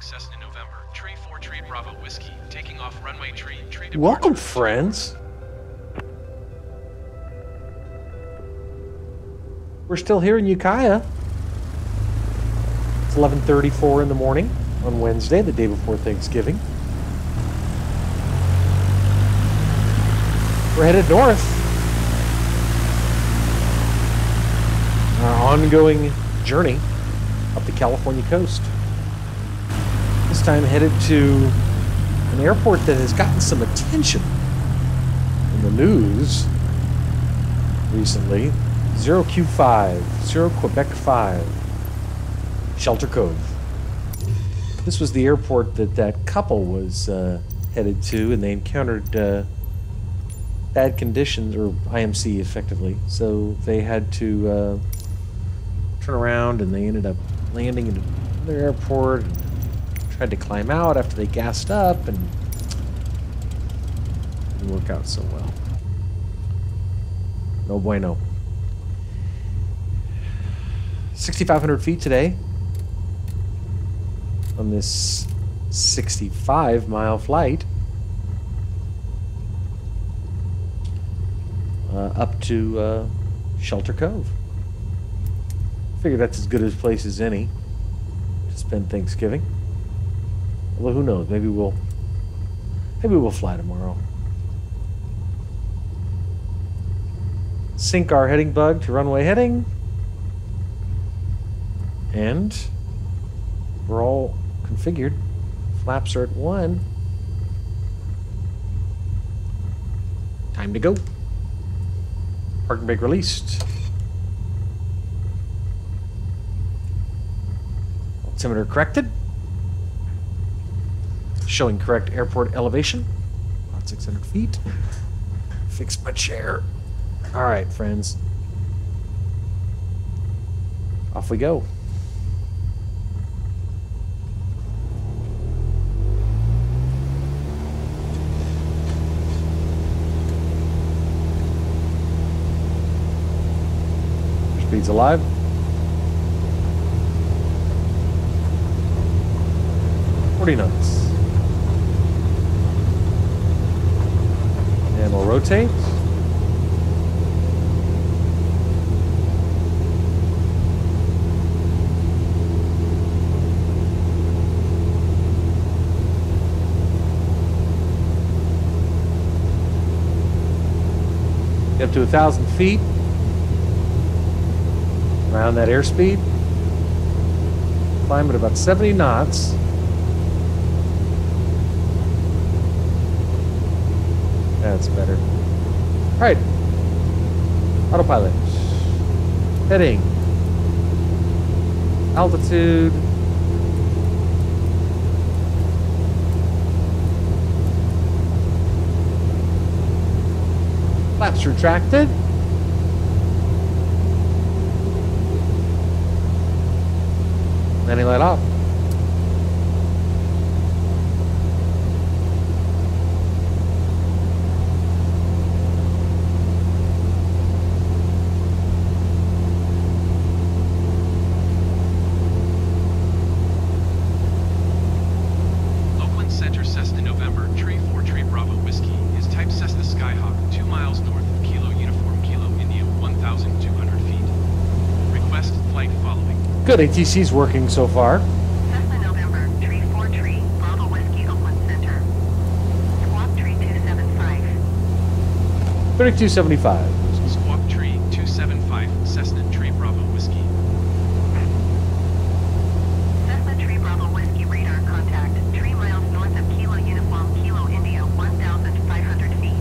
traffic Cessna November. Tree 4 Tree Bravo Whiskey. Taking off runway tree departure. Welcome, friends. We're still here in Ukiah. It's 11:34 in the morning on Wednesday, the day before Thanksgiving. We're headed north. Our ongoing journey up the California coast. This time headed to an airport that has gotten some attention in the news recently. 0Q5, 0 Quebec 5, Shelter Cove. This was the airport that couple was headed to, and they encountered bad conditions, or IMC effectively, so they had to turn around, and they ended up landing in another airport and tried to climb out after they gassed up, and it didn't work out so well. No bueno. 6,500 feet today on this 65-mile flight up to Shelter Cove. Figure that's as good a place as any to spend Thanksgiving. Although who knows? Maybe we'll fly tomorrow. Sync our heading bug to runway heading. And we're all configured. Flaps are at 1. Time to go. Parking brake released. Altimeter corrected. Showing correct airport elevation. About 600 feet. Fix my chair. All right, friends. Off we go. Speed's alive. $40 knots. And we'll rotate. Get up to 1,000 feet. Around that airspeed. Climb at about 70 knots. That's better. All right. Autopilot. Heading. Altitude. Flaps retracted. Landing light off. Oakland Center Cessna November, Tree 4 Tree Bravo Whiskey is type Cessna Skyhawk, 2 miles north of Kilo Uniform Kilo India, 1,200 feet. Request flight following. Good, ATC's working so far. Cessna November, Tree 4 Tree, Bravo Whiskey, Oakland Center. Squawk Tree 275. 3275. Squawk Tree 275, Cessna Tree Bravo Whiskey. Cessna Tree Bravo Whiskey, radar contact. 3 miles north of Kilo Uniform Kilo India, 1,500 feet.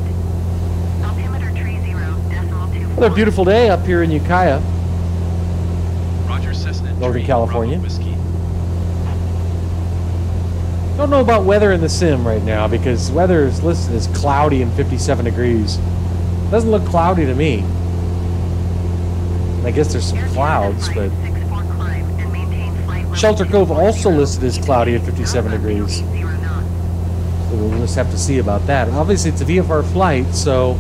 Altimeter tree 0.24. Another beautiful day up here in Ukiah, Roger, Cessna Northern Tree California. Bravo Whiskey. Don't know about weather in the sim right now because weather is listed as cloudy and 57 degrees. Doesn't look cloudy to me. I guess there's some clouds, but Shelter Cove also listed as cloudy at 57 degrees. So we'll just have to see about that. Obviously, it's a VFR flight, so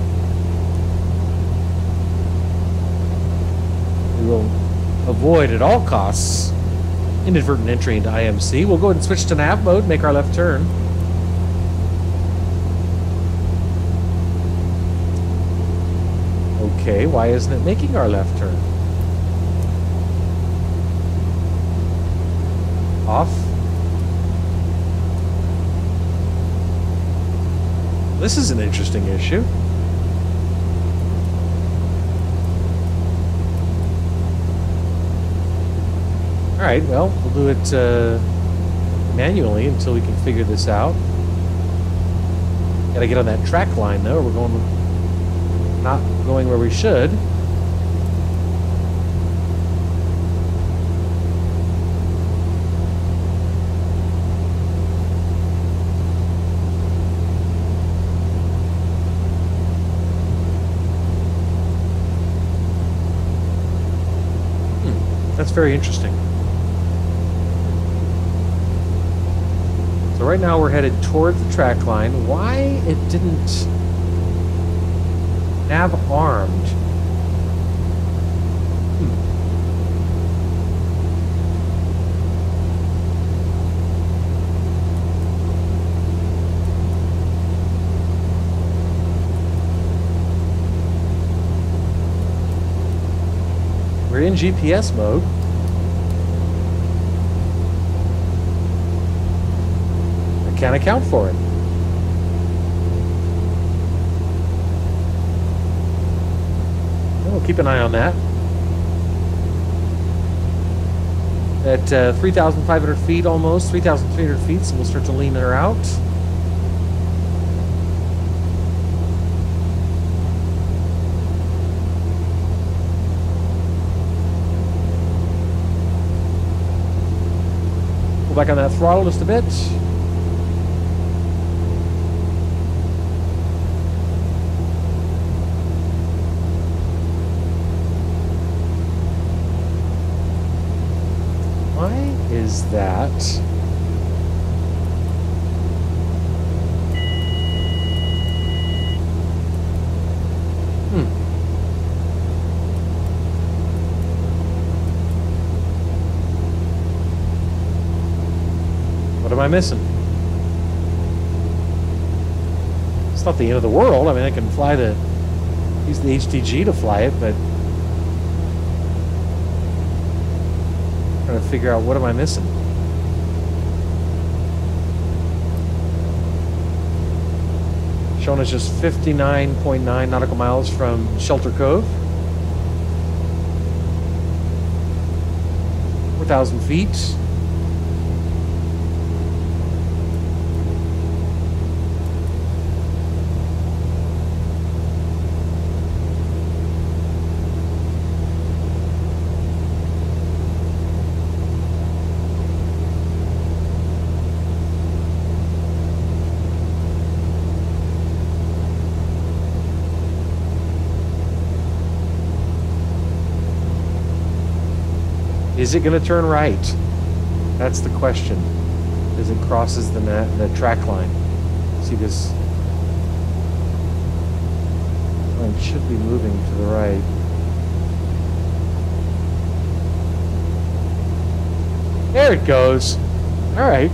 we will avoid at all costs inadvertent entry into IMC. We'll go ahead and switch to nav mode, make our left turn. Okay, why isn't it making our left turn? Off. This is an interesting issue. Alright, well, we'll do it manually until we can figure this out. Gotta get on that track line though, or we're not going where we should. That's very interesting. So right now we're headed toward the track line. Why it didn't nav armed? We're in GPS mode. I can't account for it. We'll keep an eye on that. At 3,500 feet almost, 3,300 feet, so we'll start to lean her out. Pull back on that throttle just a bit. Why is that? What am I missing? It's not the end of the world. I mean, I can use the HTG to fly it, but I'm trying to figure out what am I missing. Showing us just 59.9 nautical miles from Shelter Cove. 4,000 feet. Is it going to turn right? That's the question. As it crosses the track line. See this? Line should be moving to the right. There it goes. All right.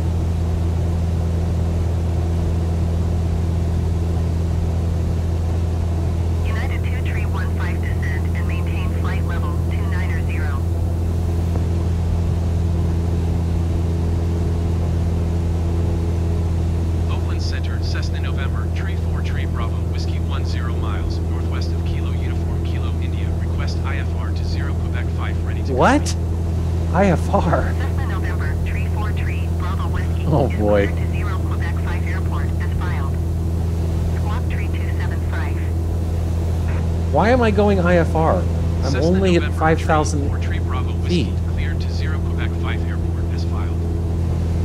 What? IFR? Oh boy. Why am I going IFR? I'm only at 5,000 feet. Cleared to 0 Quebec 5 airport as filed.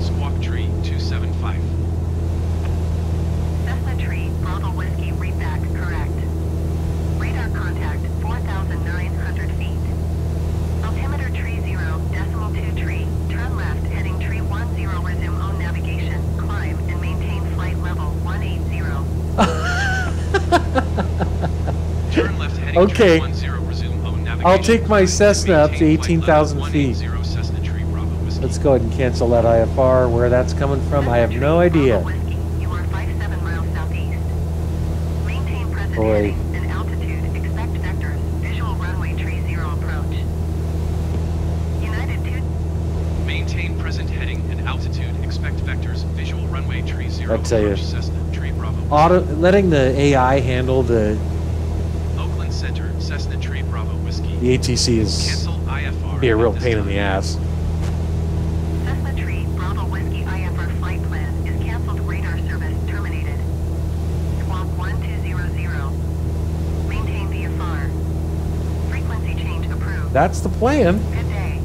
Squawk Tree 275. Cessna Tree, Bravo Whiskey, read back, correct. Radar contact, 4,900 feet. Altimeter tree 0, decimal 2 tree. Turn left, heading tree 10, resume own navigation. Climb and maintain flight level 180. Turn left, heading okay. tree 10, resume own navigation. I'll take my Cessna up to 18,000 feet. Cessna Tree, Bravo Whiskey. Let's go ahead and cancel that IFR. Where that's coming from, I have no idea. Bravo Whiskey, you are 57 miles southeast. Maintain present Boy. heading and altitude. Expect vectors. Visual runway 30 approach. United 2. Maintain present heading and altitude. Expect vectors. Visual runway 30 I tell you. approach Cessna Tree Bravo. Letting the AI handle the Oakland Center Cessna Tree Bravo Whiskey. ATC is Cancel IFR. be a real at this pain in time. the ass. Cessna Tree Bravo Whiskey IFR flight plan is canceled. Radar service terminated. Squawk 1200. Maintain VFR. Frequency change approved. That's the plan. Good day.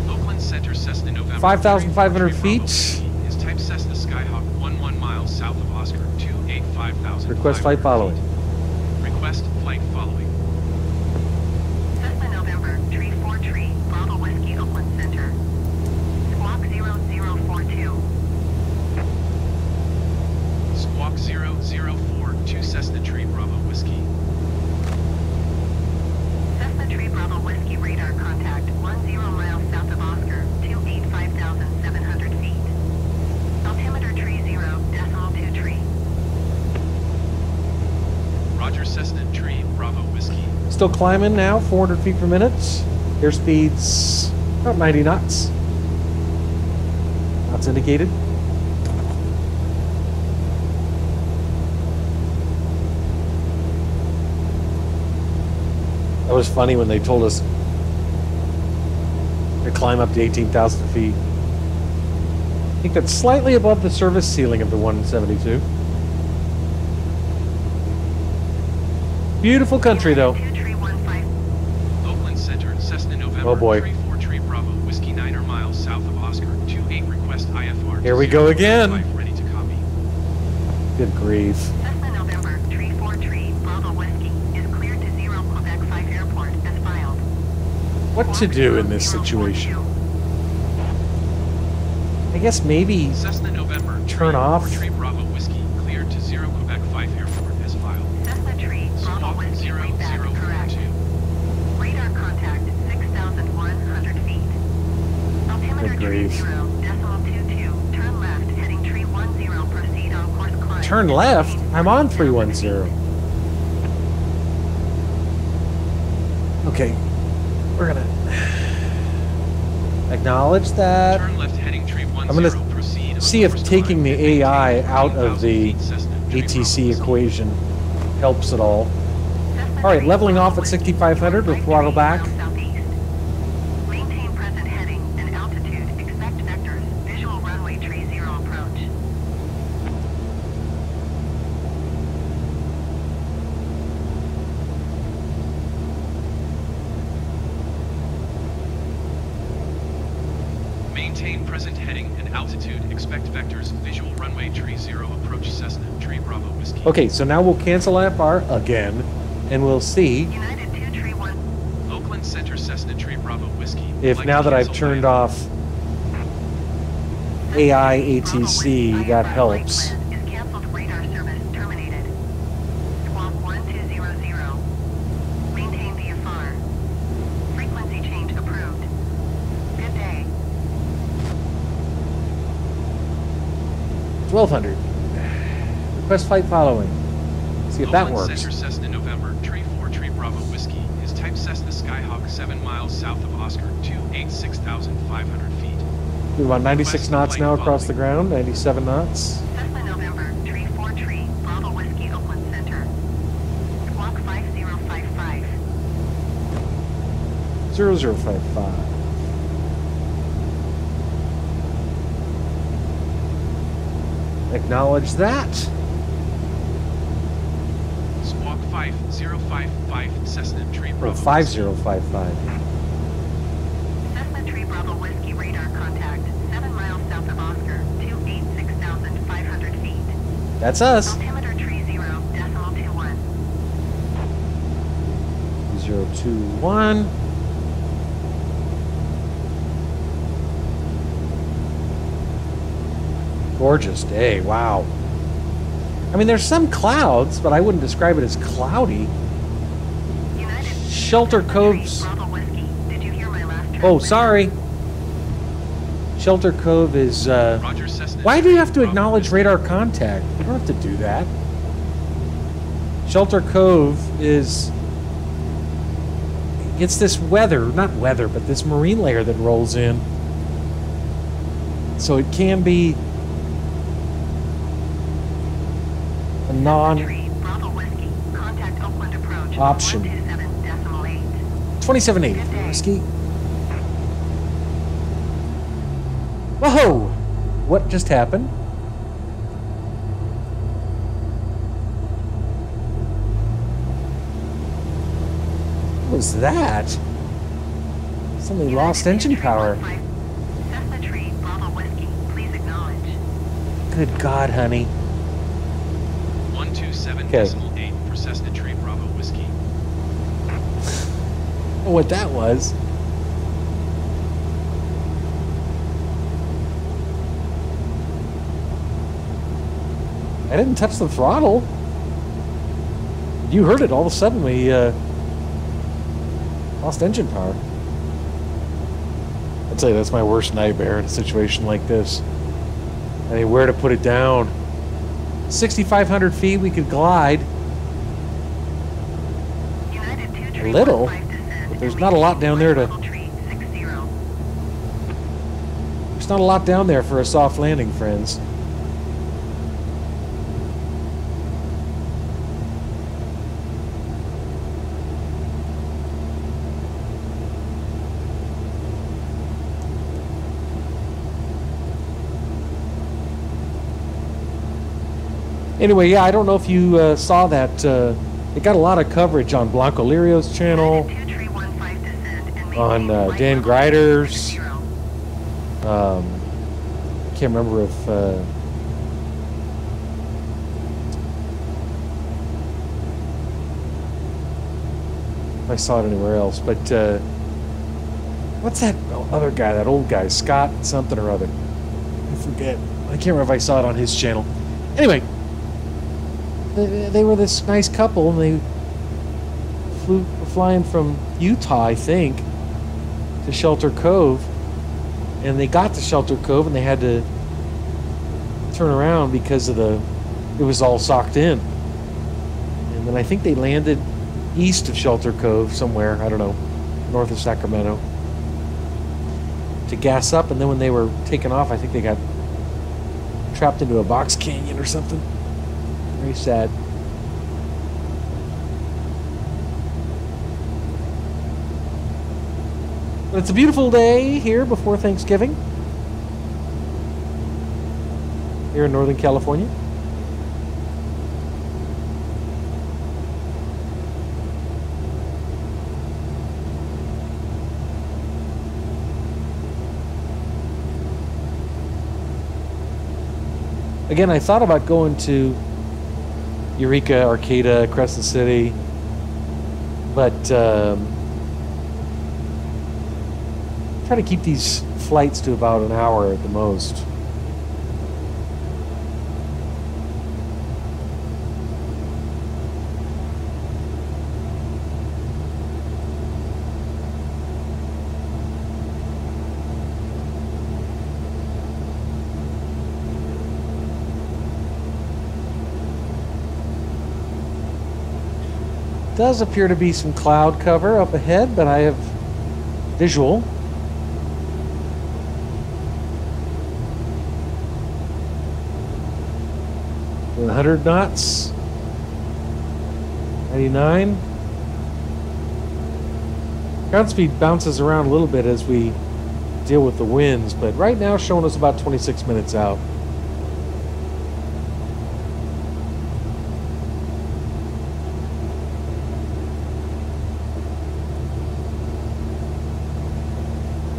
Oakland Center Cessna November 5,500 Tree Bravo feet. Whiskey is type Cessna Skyhawk 11 miles south of Oscar 285,000. Request flight following. Request flight following. Cessna November, Tree 4 Tree, Bravo Whiskey, Oakland Center. Squawk 0042. Squawk 0042 Cessna Tree Bravo Whiskey. Cessna Tree Bravo Whiskey radar contact 10 miles south of Oscar, 285,700 feet. Altimeter tree 0.2 tree. Roger Cessna Tree Bravo Whiskey. Still climbing now, 400 feet per minute. Airspeed's about 90 knots. Knots indicated. That was funny when they told us to climb up to 18,000 feet. I think that's slightly above the service ceiling of the 172. Beautiful country, though. 2 Tree 15. Oakland Center Cessna November Oh, boy. Tree 4 Tree Bravo Whiskey 9 miles south of Oscar 28 request IFR. Here we go again. Ready to copy. Good grief. Cessna November, Tree 4 Tree, Bravo Whiskey is cleared to 0 Quebec 5 Airport as filed. What to do in this situation? I guess maybe Cessna November Turn Tree off. 4 Tree Bravo Whiskey cleared to 0 Quebec 5 Airport as filed. Cessna Tree, Bravo Squawk Whiskey, readback, correct. 0042. Radar contact 6,100 feet. Altimeter Good tree grief. 0.22. Turn left, heading tree 10. Proceed on course climb. Turn left? I'm on 310. Okay, we're gonna acknowledge that. Turn left heading tree 10. I'm gonna Proceed on see if course taking climb. the AI out of 15,000 the feet, Cessna Tree ATC Bravo Whiskey. equation helps at all. Cessna All right, Tree, leveling Bravo off at Whiskey, 6,500 with 5 throttle back. miles southeast. Maintain present heading and altitude. Expect vectors. Visual runway tree 0 approach. Maintain present heading and altitude. Expect vectors. Visual runway tree 0 approach Cessna Tree Bravo Whiskey. Okay, so now we'll cancel IFR again, and we'll see United 2 Tree 1. Oakland Center Cessna Tree Bravo Whiskey. if Like now to that I've cancel turned IFR. off AI ATC, that helps. Is canceled. Radar service terminated. Squawk 1200. Maintain VFR. Frequency change approved. Good day. 1200. Request flight following. See if that Oakland works. Center Cessna November Tree 4 Tree Bravo Whiskey is type Cessna Skyhawk 7 miles south of Oscar 286,500 feet. We're about 96 Request knots flight now across the following. ground, 97 knots. Cessna November, Tree 4 Tree, Bravo Whiskey, Oakland Center. Squawk 5055. 0055. Acknowledge that. Squawk 5055 Cessna Tree Or Bravo 5055. Cessna Tree Bravo Whiskey radar contact 7 miles south of Oscar, 286,500 feet. That's us. Altimeter tree 0.21. 021. Gorgeous day. Wow. I mean, there's some clouds, but I wouldn't describe it as cloudy. United Shelter Cessna Cove's Tree Bravo Whiskey. Did you hear my last Oh, sorry. Shelter Cove is, Roger, Cessna. Why do you have to acknowledge radar contact? You don't have to do that. Shelter Cove is... It's this weather, not weather, but this marine layer that rolls in. So it can be a Bravo Whiskey. Contact Oakland approach. option. 127.8. 27.8 whiskey. Whoa! What just happened? What was that? Somebody lost engine power. Cessna Tree, Bravo Whiskey. Please acknowledge. Good God, honey. 127.8 for Cessna Tree Bravo Whiskey. Oh, what that was. I didn't touch the throttle. You heard it. All of a sudden, we lost engine power. I'd say that's my worst nightmare in a situation like this. I mean, where to put it down. 6,500 feet, we could glide. A little, but there's not a lot down there to... There's not a lot down there for a soft landing, friends. Anyway, yeah, I don't know if you saw that. It got a lot of coverage on Blanco Lirio's channel, on Dan Greider's. I can't remember if I saw it anywhere else. But what's that other guy, that old guy, Scott something or other? I forget. I can't remember if I saw it on his channel. Anyway. They were this nice couple, and they were flying from Utah, I think, to Shelter Cove. And they got to Shelter Cove, and they had to turn around because of it was all socked in. And then I think they landed east of Shelter Cove somewhere, I don't know, north of Sacramento, to gas up. And then when they were taking off, I think they got trapped into a box canyon or something. Very sad. But it's a beautiful day here before Thanksgiving. Here in Northern California. Again, I thought about going to Eureka, Arcata, Crescent City, but try to keep these flights to about an hour at the most. Does appear to be some cloud cover up ahead, but I have visual. With 100 knots, 99. Ground speed bounces around a little bit as we deal with the winds, but right now showing us about 26 minutes out.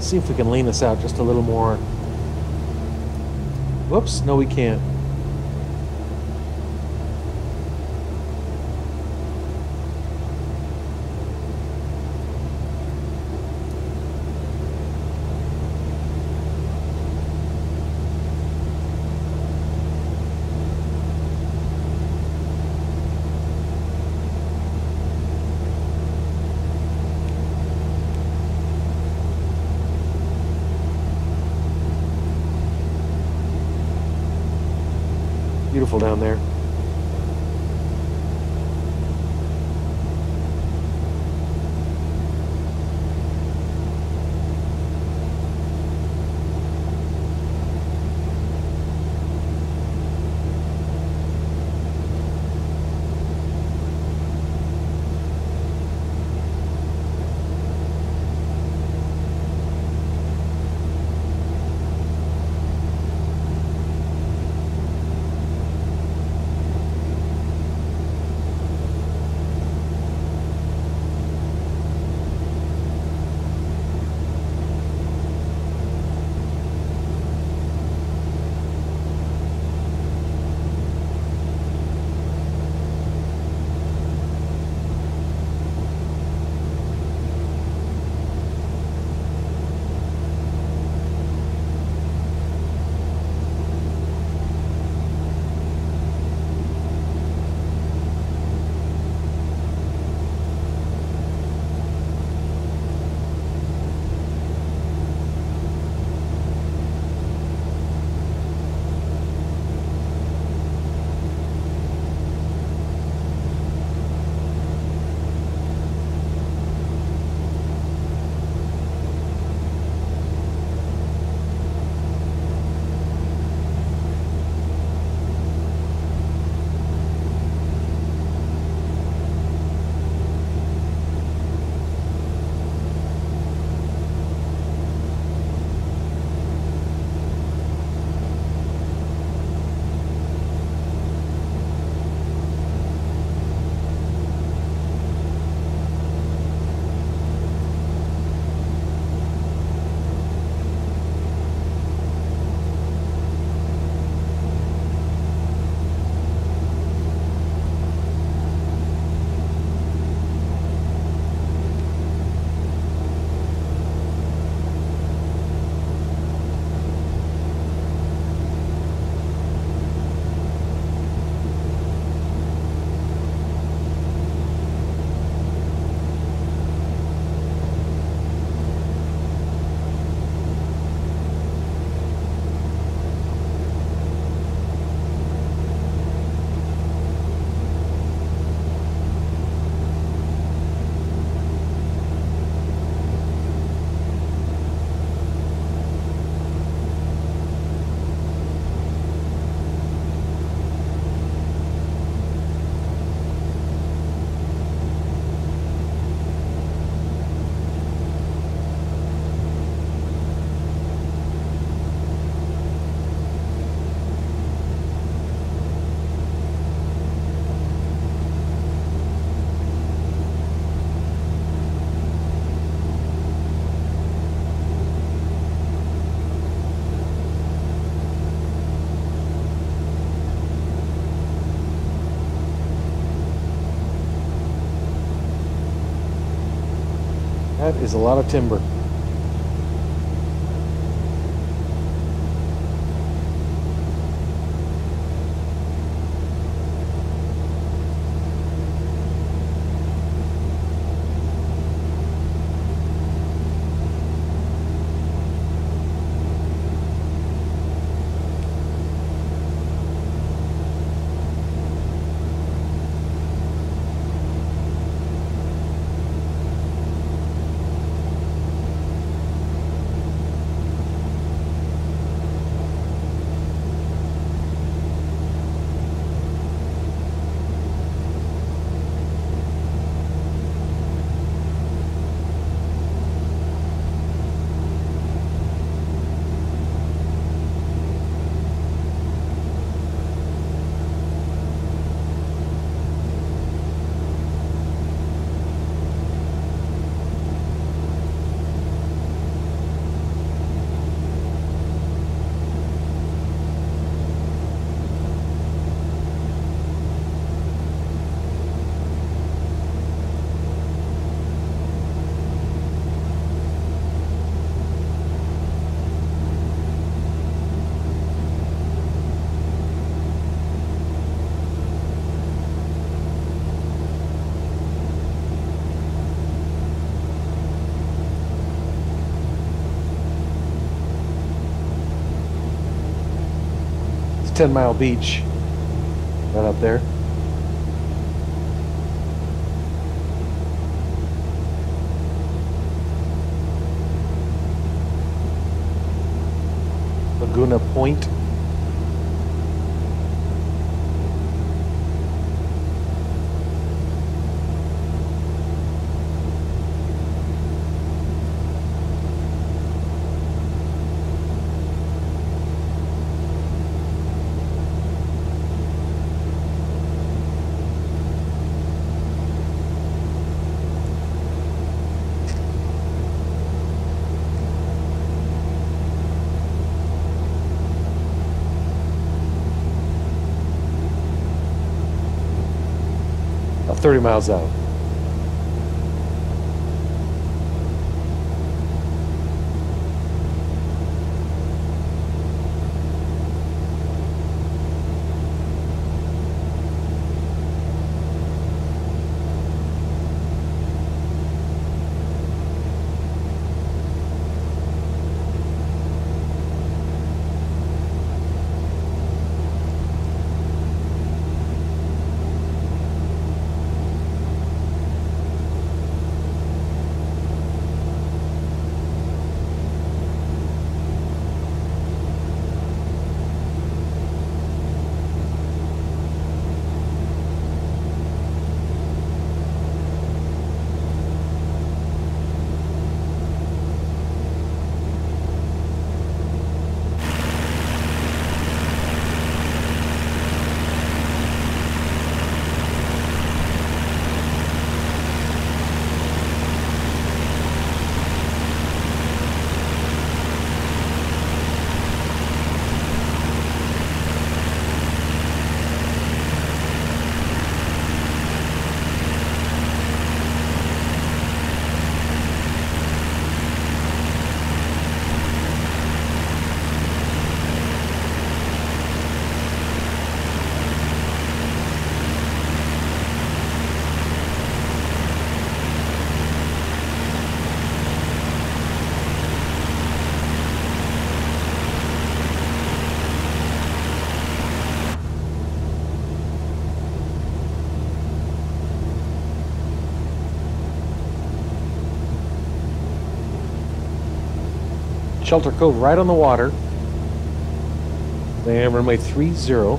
See if we can lean this out just a little more. Whoops, no we can't. Beautiful down there. That is a lot of timber. It's 10 Mile Beach. Right up there. Laguna Point. About 30 miles out. Shelter Cove right on the water. Then runway 30.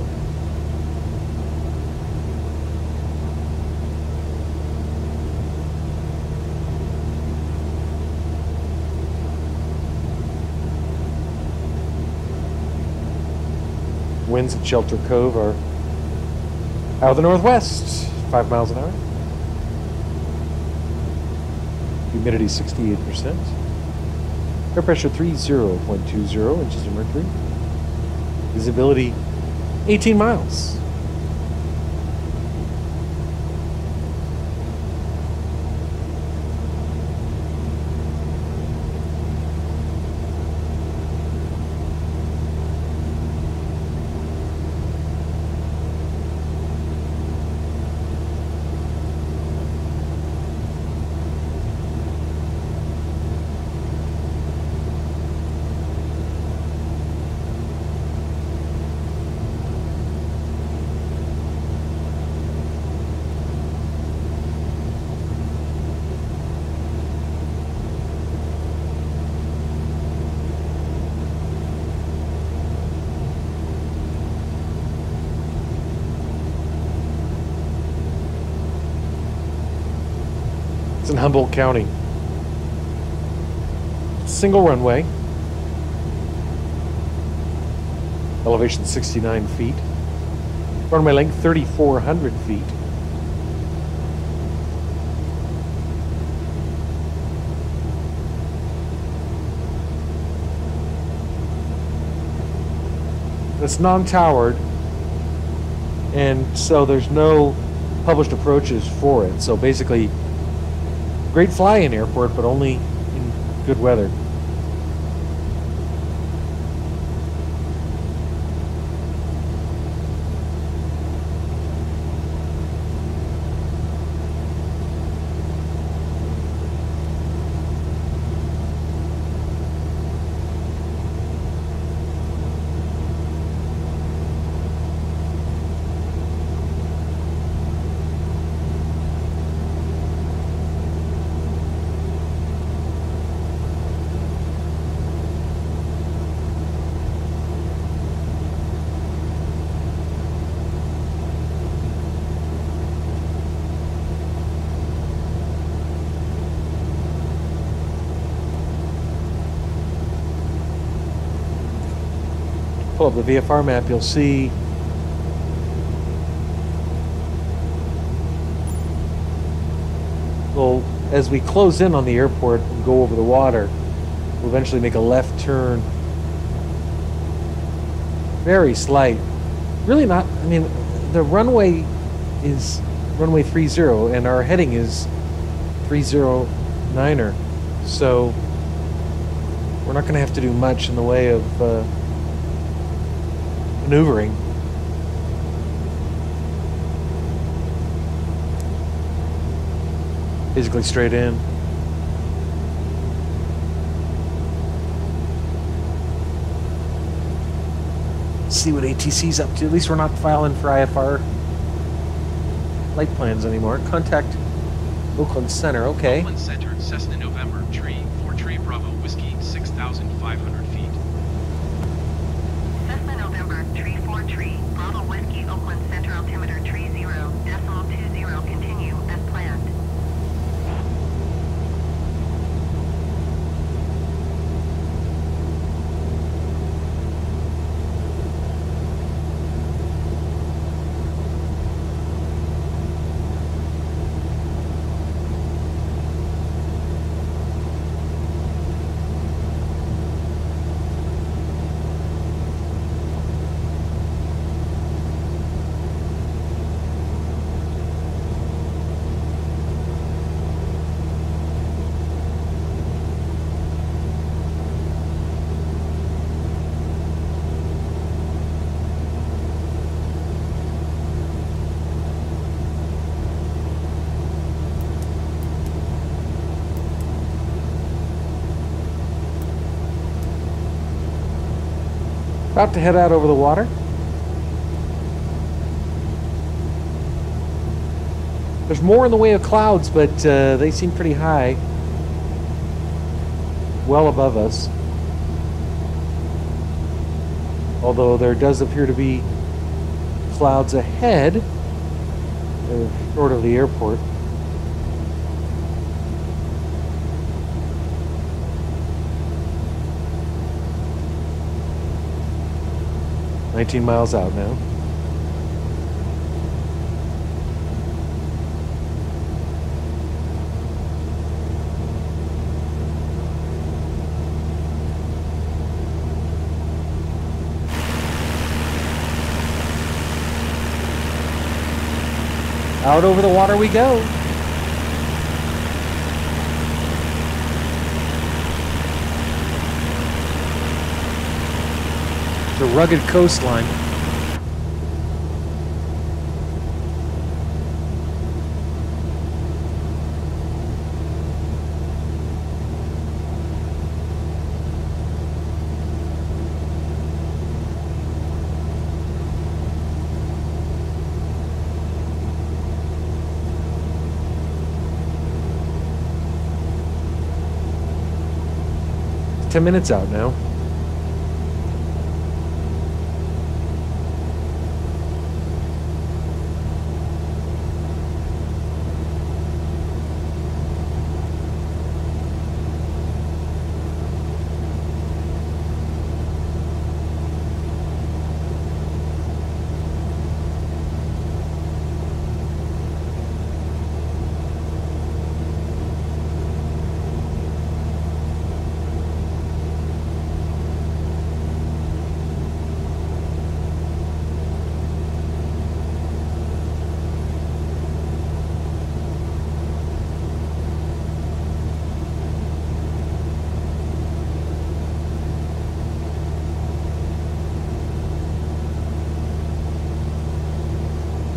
Winds at Shelter Cove are out of the northwest, 5 miles an hour. Humidity 68%. Air pressure 30.20 inches of mercury. Visibility 18 miles. It's in Humboldt County. Single runway. Elevation 69 feet. Runway length 3,400 feet. It's non-towered, and so there's no published approaches for it. So basically, great fly-in airport, but only in good weather. pull up the VFR map, you'll see well, as we close in on the airport and go over the water, we'll eventually make a left turn. Very slight. Really not, I mean, the runway is runway 30 and our heading is 309er. So we're not going to have to do much in the way of maneuvering. Basically straight in. See what ATC's up to. At least we're not filing for IFR flight plans anymore. Contact Oakland Center. Okay. Oakland Center, Cessna November, tree, 4 tree Bravo, whiskey, 6,500 feet. Cessna November, tree 4 tree, Bravo Whiskey, Oakland Center, altimeter tree 0.20, continue as planned. About to head out over the water. There's more in the way of clouds, but they seem pretty high. Well above us. Although there does appear to be clouds ahead, short of the airport. "19 miles out now. Out over the water we go. The rugged coastline. It's 10 minutes out now.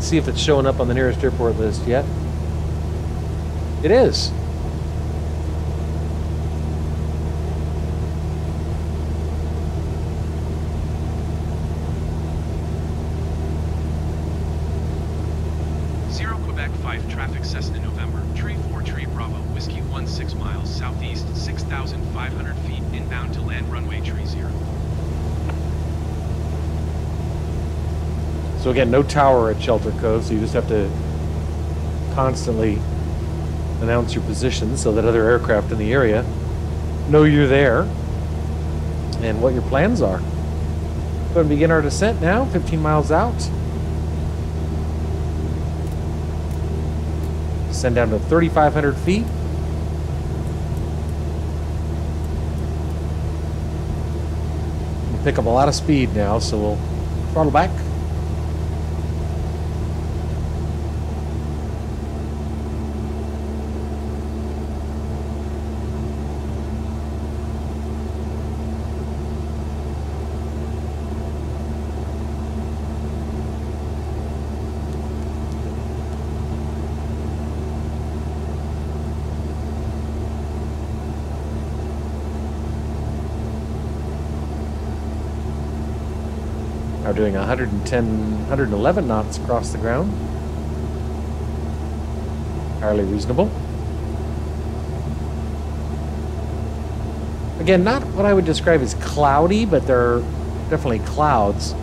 See if it's showing up on the nearest airport list yet. It is. Zero Quebec 5 traffic Cessna November, tree 4 tree Bravo, whiskey 16 miles southeast, 6,500 feet, inbound to land runway tree 0. So again, no tower at Shelter Cove, so you just have to constantly announce your position so that other aircraft in the area know you're there and what your plans are. Going to begin our descent now, 15 miles out. Descend down to 3,500 feet. We'll pick up a lot of speed now, so we'll throttle back. Now doing 111 knots across the ground. Entirely reasonable. Again, not what I would describe as cloudy, but there are definitely clouds.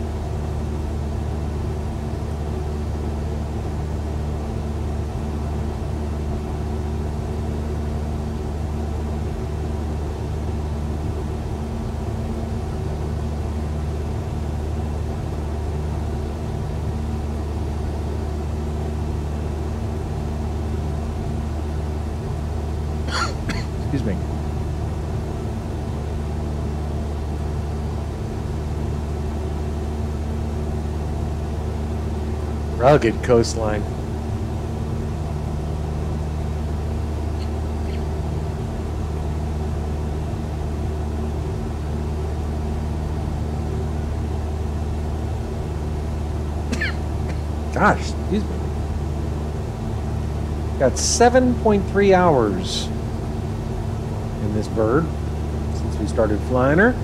Excuse me. Rugged coastline. Gosh, excuse me. Got 7.3 hours in this bird since we started flying her.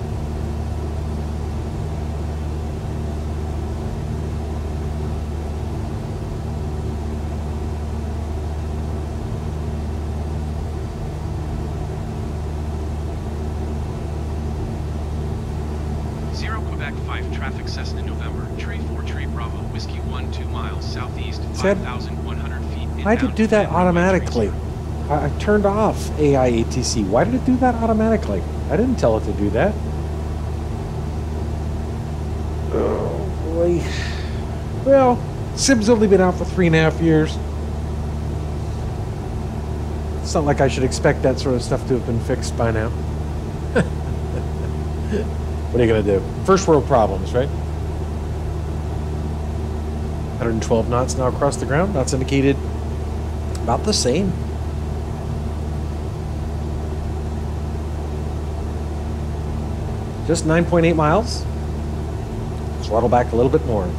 Quebec 5 traffic Cessna November, Tree 4 Tree Bravo, Whiskey 1 2 miles southeast, 5,100 feet. Why did it do that automatically? I turned off AIATC. Why did it do that automatically? I didn't tell it to do that. Oh boy. Well, Sim's only been out for 3.5 years. It's not like I should expect that sort of stuff to have been fixed by now. What are you going to do? First world problems, right? 112 knots now across the ground. Knots indicated about the same. Just 9.8 miles. Throttle back a little bit more.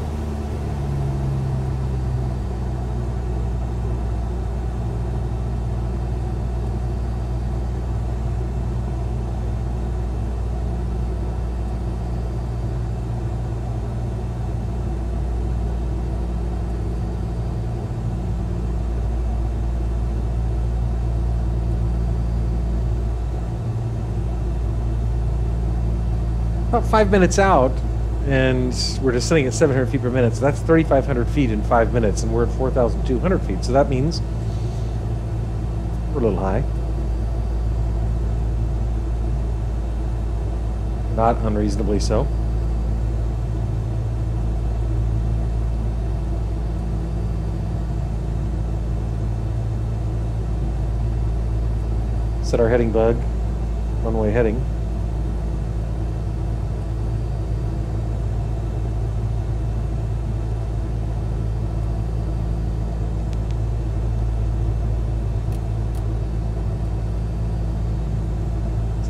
About 5 minutes out, and we're descending at 700 feet per minute, so that's 3,500 feet in 5 minutes, and we're at 4,200 feet, so that means we're a little high. Not unreasonably so. Set our heading bug, runway heading.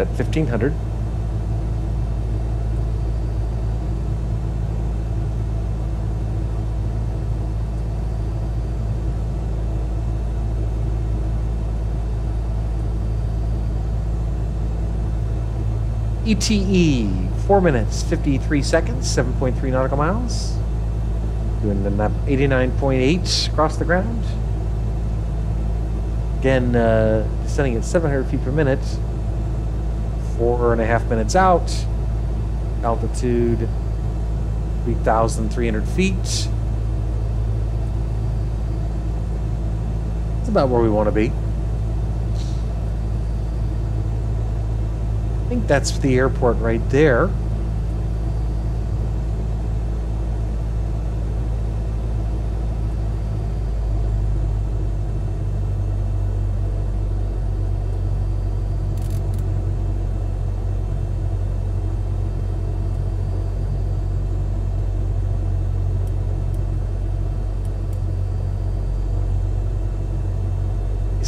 At 1,500. ETE, 4 minutes, 53 seconds, 7.3 nautical miles. Doing the 89.8 across the ground. Again, descending at 700 feet per minute. 4.5 minutes out, altitude 3,300 feet. It's about where we want to be. I think that's the airport right there.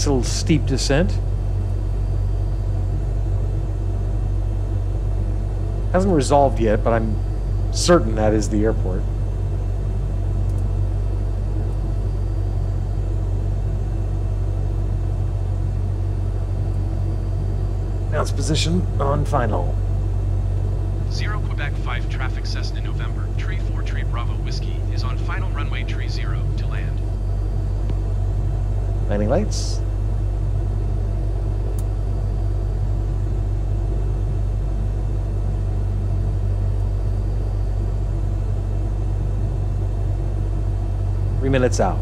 Nice little steep descent. Hasn't resolved yet, but I'm certain that is the airport. Now it's position on final. 0 Quebec 5 traffic Cessna November, tree 4 tree Bravo Whiskey is on final runway tree 0 to land. Landing lights. Minutes out.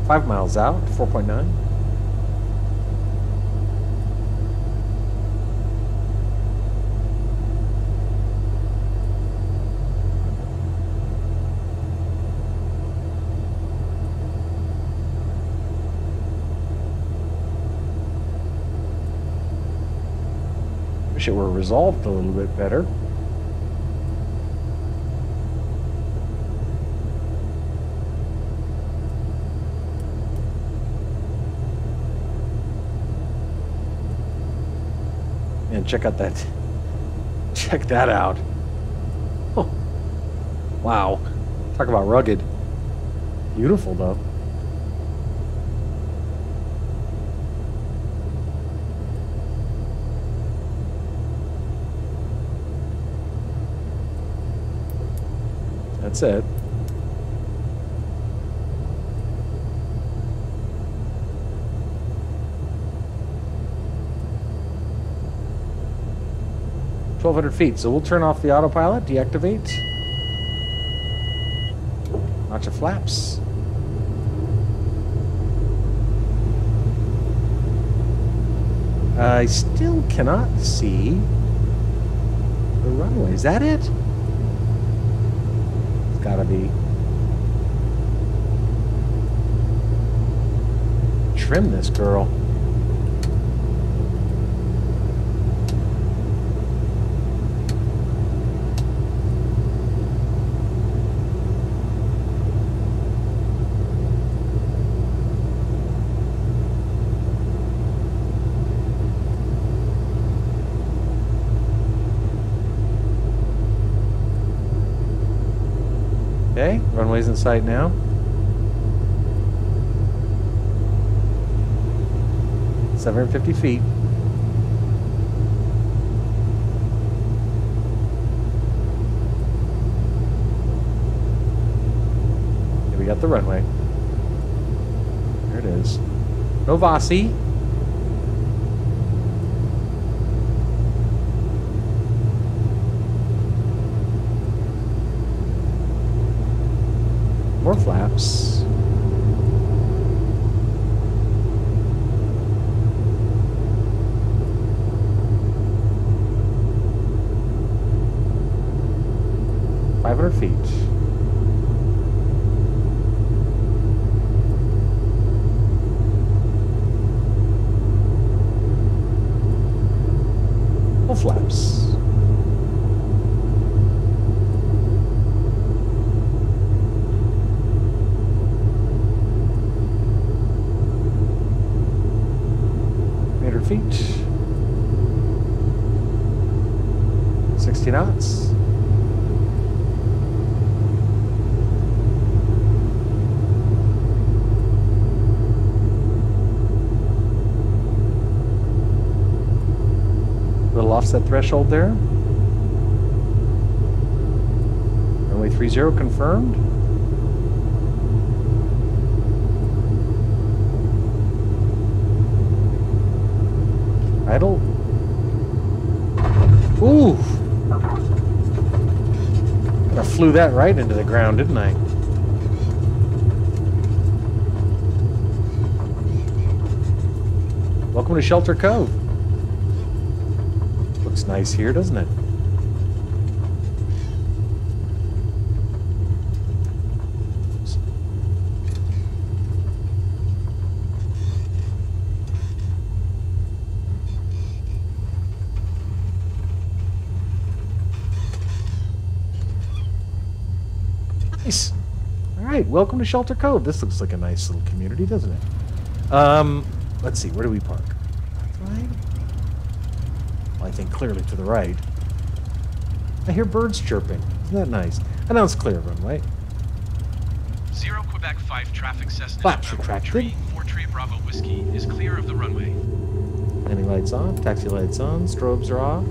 5 miles out, 4.9. Wish it were resolved a little bit better. And check out that. Check that out. Oh, wow. Talk about rugged. Beautiful, though. That's it. .200 feet, so we'll turn off the autopilot, deactivate. Notch of flaps. I still cannot see the runway. Is that it? It's gotta be. Trim this girl. Okay, runway's in sight now. $750 feet. Here we got the runway. There it is. No Vasi. More flaps. .500 feet. Full flaps. Feet. 60 knots. Little offset threshold there. Runway 30 confirmed. Idle. Ooh! I flew that right into the ground, didn't I? Welcome to Shelter Cove. Looks nice here, doesn't it? Nice. All right, welcome to Shelter Cove. This looks like a nice little community, doesn't it? let's see, where do we park? Right? Well, I think clearly to the right. I hear birds chirping. Isn't that nice? I know it's clear runway. 0 Quebec 5 traffic Cessna Flaps November retracted. Tree 4 Tree Bravo Whiskey is clear of the runway. Landing lights on, taxi lights on, strobes are off.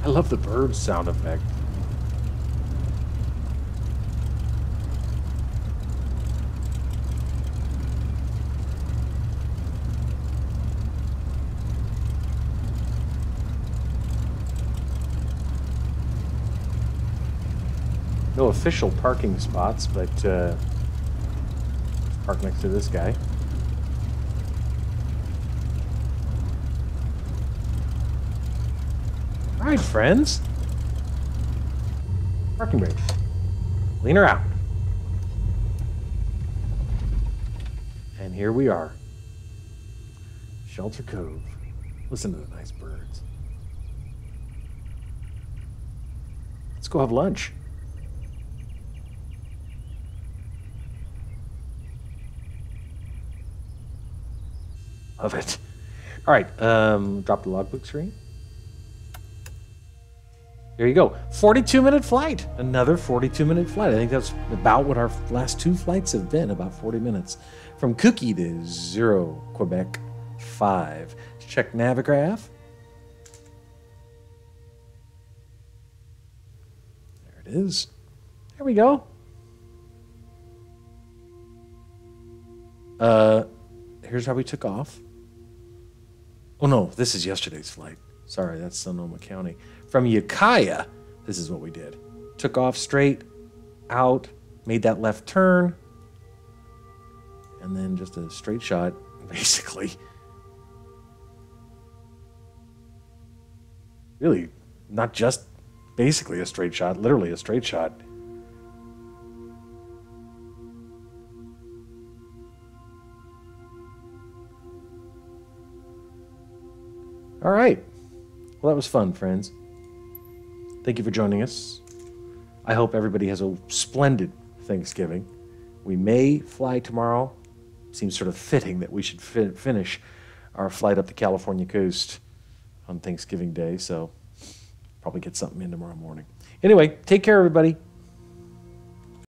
I love the bird sound effect. No official parking spots, but park next to this guy. All right, friends. Parking brake. Lean her out. And here we are. Shelter Cove. Listen to the nice birds. Let's go have lunch. Love it. All right, drop the logbook screen. There you go. 42-minute flight. Another 42-minute flight. I think that's about what our last two flights have been, about 40 minutes. From KUKI to 0 Quebec 5. Let's check Navigraph. There it is. There we go. Here's how we took off. Oh no, this is yesterday's flight. Sorry, that's Sonoma County. From Ukiah, this is what we did. Took off straight, out, made that left turn, and then just a straight shot, basically. Really, not just basically a straight shot, literally a straight shot. All right. Well, that was fun, friends. Thank you for joining us. I hope everybody has a splendid Thanksgiving. We may fly tomorrow. Seems sort of fitting that we should finish our flight up the California coast on Thanksgiving Day, so probably get something in tomorrow morning. Anyway, take care, everybody.